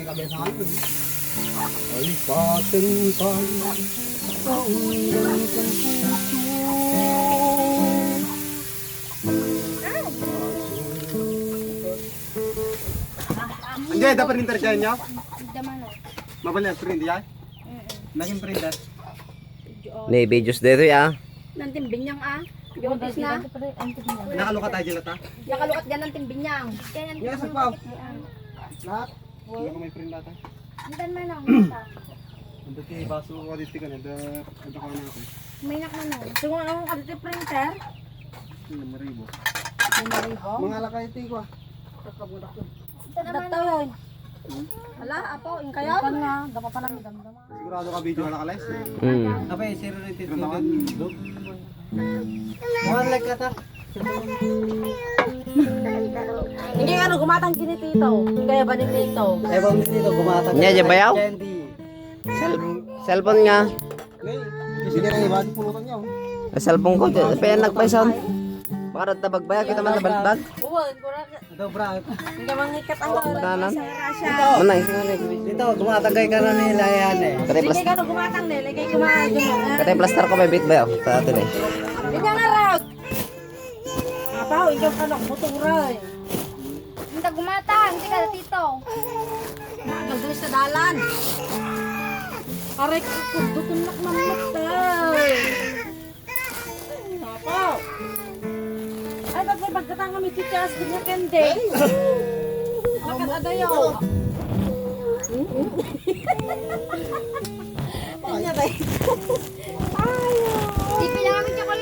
may kabesahan. Alipatin tayo sa undang puso. Hindi, dapat printer dyan niya. Mabali ang print yan. Naging printer. Ni videos dito ya. Nantin binyang Biyobis na. Nakaluka tayo dyan ata. Nakalukat dyan nantin binyang. Yes, pa. Lahat. Hindi ko may print data. Nantan man ang Ando ti baso ko dito ka na. Ando ka na ako. may nakano. Siguro ang kadito printer. Hindi maribo. Maribo. Mga lakay ti ko. Datoy. Hala, apo, in kayo? Kan nga, dapa pa lang damdama. Sigurado ka video na nakalis. Apa ya, zero rated Ito naman. One like kata. Hindi ano, gumatang kinitito. Kaya ba ni Tito? Eh, bang dito gumatag. Nya aja bayaw. Candy. Cellphone nga. Sige na iba, pulutan niya. Cellphone ko, pa nagpaisan. Para tabag baya kita man nabalbag. Uwan, kurang. Ito, bra. Hindi mangikat ang Tanan. sa Russia. Manay. Dito, gumatagay ka na nila yan eh. Katay Hindi plaster. ka no gumatang nila, kay kumain. Katay plaster ko may bit bayaw sa atin eh. Hindi nga raw. Apaw, ikaw ka lang motoray. Hindi gumatang, hindi ka Tito. Nagdali sa dalan. Aray ko, dutunak ng matay. Apaw. Ay, pagkatang kami tikas, di niya kende. Makat adayaw. Ay, Di pinamit